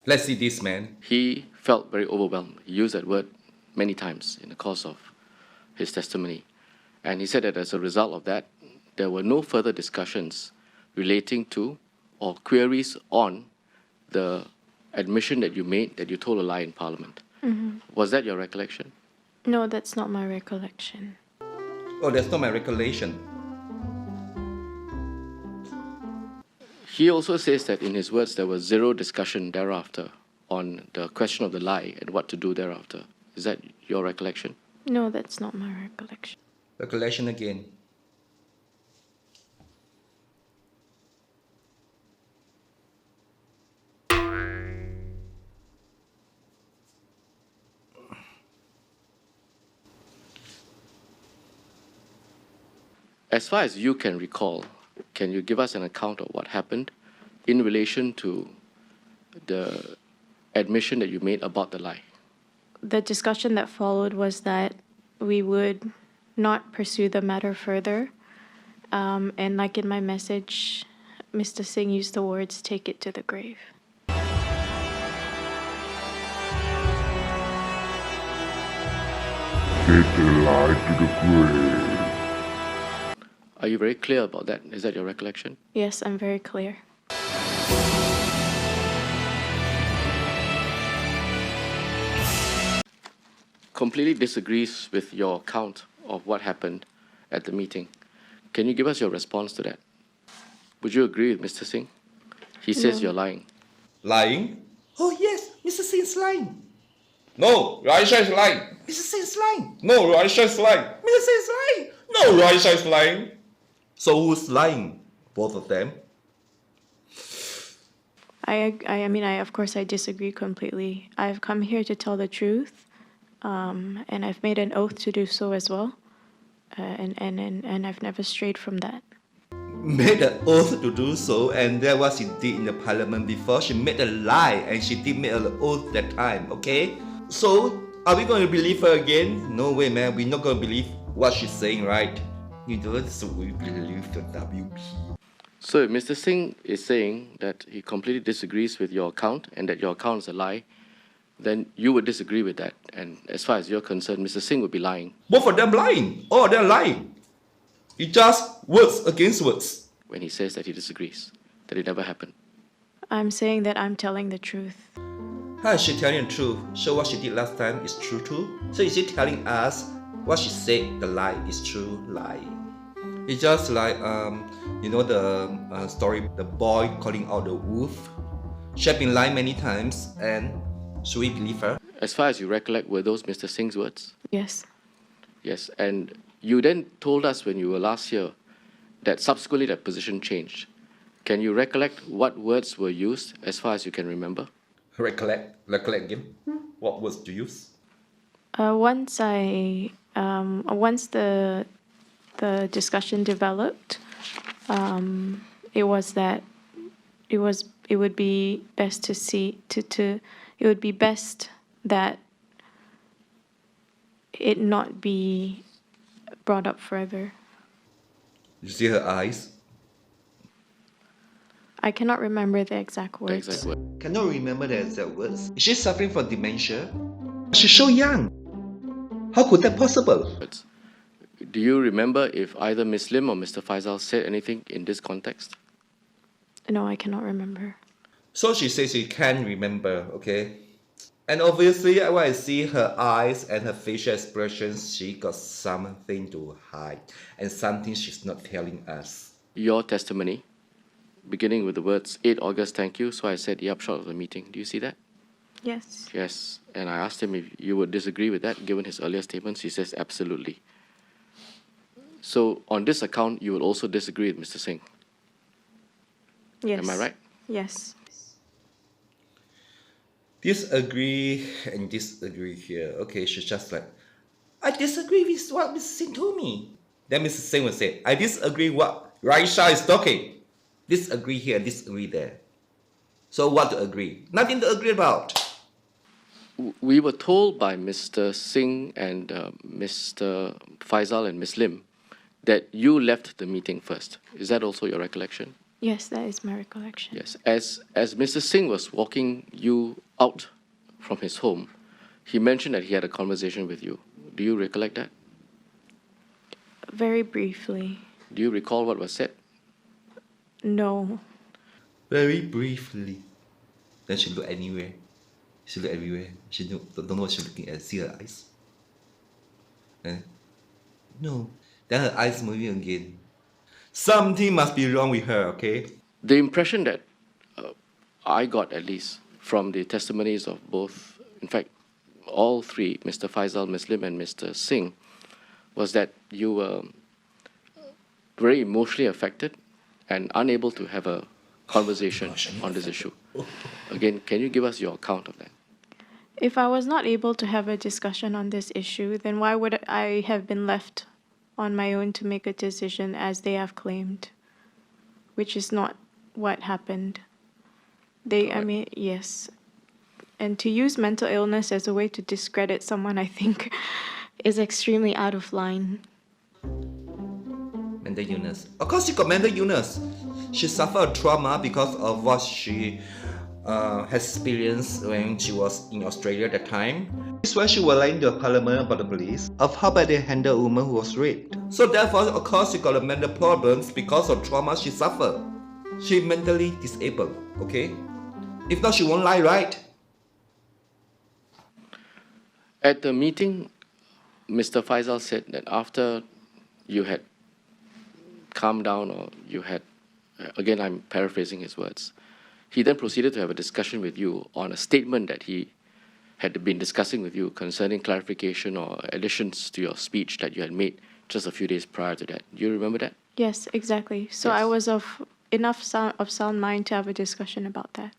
Let's see this man. He felt very overwhelmed. He used that word many times in the course of his testimony. And he said that as a result of that, there were no further discussions relating to or queries on the admission that you made that you told a lie in Parliament. Was that your recollection? No, that's not my recollection. Oh, that's not my recollection. He also says that in his words there was zero discussion thereafter on the question of the lie and what to do thereafter. Is that your recollection? No, that's not my recollection. Recollection again. As far as you can recall, can you give us an account of what happened in relation to the admission that you made about the lie? The discussion that followed was that we would not pursue the matter further. And like in my message, Mr. Singh used the words, "Take it to the grave." Take the lie to the grave. Are you very clear about that? Is that your recollection? Yes, I'm very clear. Completely disagrees with your account of what happened at the meeting. Can you give us your response to that? Would you agree with Mr. Singh? He says No. you're lying. Lying? Oh yes, Mr. Singh is lying. No, Raeesah is lying. Mr. Singh is lying. No, Raeesah is lying. Mr. Singh is lying. No, Raeesah is lying. So who's lying? Both of them? I mean, of course, I disagree completely. I've come here to tell the truth, and I've made an oath to do so as well, and I've never strayed from that. Made an oath to do so, and that was she did in the parliament before. She made a lie, and she did make an oath that time, okay? So, are we going to believe her again? No way, man. We're not going to believe what she's saying, right? You know, so we believe the WP. So if Mr. Singh is saying that he completely disagrees with your account and that your account is a lie, then you would disagree with that. And as far as you're concerned, Mr. Singh would be lying. Both of them lying. All of them lying. It's just words against words. When he says that he disagrees, that it never happened. I'm saying that I'm telling the truth. How is she telling the truth? So what she did last time is true too? So is she telling us what she said, the lie, is true lie? It's just like, you know the story, the boy calling out the wolf. She had been lying many times, and should we believe her? As far as you recollect, were those Mr. Singh's words? Yes. Yes, and you then told us when you were last here that subsequently that position changed. Can you recollect what words were used as far as you can remember? Recollect again. What words to use? Once the discussion developed, it was that it would be best to see it would be best that it not be brought up further. You see her eyes? I cannot remember the exact words. The exact word. Cannot remember the exact words. Is she suffering from dementia? She's so young. How could that possible? Words. Do you remember if either Ms. Lim or Mr. Faisal said anything in this context? No, I cannot remember. So she says she can't remember, okay? And obviously, when I see her eyes and her facial expressions, she got something to hide and something she's not telling us. Your testimony, beginning with the words 8 August, thank you, so I said the upshot of the meeting. Do you see that? Yes. Yes, and I asked him if you would disagree with that, given his earlier statements. He says absolutely. So on this account, you will also disagree with Mr. Singh. Yes. Am I right? Yes. Disagree and disagree here. Okay, she's just like, I disagree with what Mr. Singh told me. Then Mr. Singh will say, I disagree what Raeesah is talking. Disagree here, disagree there. So what to agree? Nothing to agree about. We were told by Mr. Singh and Mr. Faisal and Ms. Lim that you left the meeting first. Is that also your recollection? Yes, that is my recollection. Yes. As Mr. Singh was walking you out from his home, he mentioned that he had a conversation with you. Do you recollect that? Very briefly. Do you recall what was said? No. Very briefly. Then she looked anywhere. She looked everywhere. She don't know what she's looking at. See her eyes. No. Then her eyes moving again. Something must be wrong with her, okay? The impression that I got, at least, from the testimonies of both, in fact, all three, Mr. Faisal, Ms. Lim, and Mr. Singh, was that you were very emotionally affected and unable to have a conversation on this issue. Again, can you give us your account of that? If I was not able to have a discussion on this issue, then why would I have been left on my own to make a decision as they have claimed, which is not what happened. Yes. And to use mental illness as a way to discredit someone, I think, is extremely out of line. Mental illness. Of course, she got mental illness. She suffered trauma because of what she has experienced when she was in Australia at the time. This is why she was lying to the parliament about the police of how bad they handle a woman who was raped. So therefore, of course, she got a mental problems because of trauma she suffered. She mentally disabled, okay? If not, she won't lie, right? At the meeting, Mr. Faisal said that after you had calmed down, or you had, again, I'm paraphrasing his words, he then proceeded to have a discussion with you on a statement that he had been discussing with you concerning clarification or additions to your speech that you had made just a few days prior to that. Do you remember that? Yes, exactly. So Yes. I was of enough sound mind to have a discussion about that.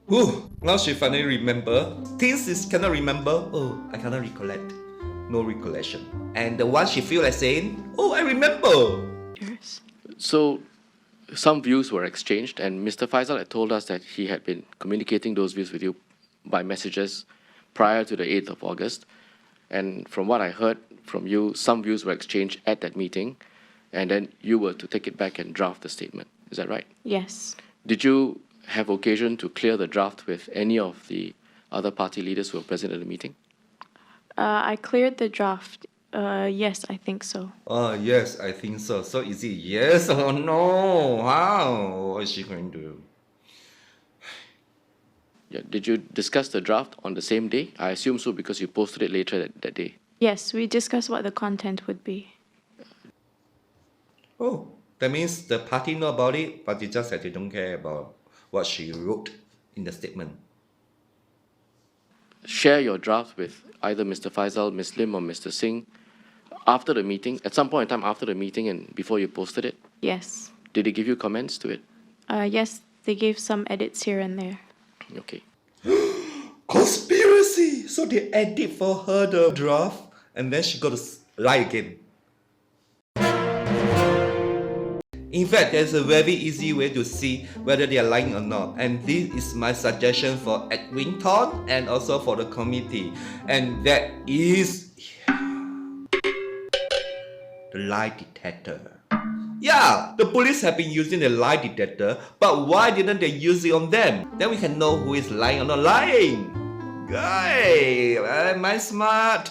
Whew, now she finally remember. Things she cannot remember, oh, I cannot recollect. No recollection. And the one she feel like saying, oh, I remember. Yes. So some views were exchanged, and Mr. Faisal had told us that he had been communicating those views with you by messages prior to the 8th of August. And from what I heard from you, some views were exchanged at that meeting, and then you were to take it back and draft the statement. Is that right? Yes. Did you have occasion to clear the draft with any of the other party leaders who were present at the meeting? I cleared the draft. Yes, I think so. Oh, yes, I think so. So easy. Yes or no? How? What is she going to do? Yeah. Did you discuss the draft on the same day? I assume so because you posted it later that day. Yes, we discussed what the content would be. Oh, that means the party know about it, but they just said they don't care about what she wrote in the statement. Share your draft with either Mr. Faisal, Ms. Lim, or Mr. Singh after the meeting, at some point in time after the meeting and before you posted it? Yes. Did they give you comments to it? Yes, they gave some edits here and there. Okay. Conspiracy! So they edit for her the draft and then she got to lie again. In fact, there's a very easy way to see whether they are lying or not. And this is my suggestion for Edwin Tong and also for the committee. And that is the lie detector. Yeah, the police have been using the lie detector, but why didn't they use it on them? Then we can know who is lying or not lying. Guy, am I smart?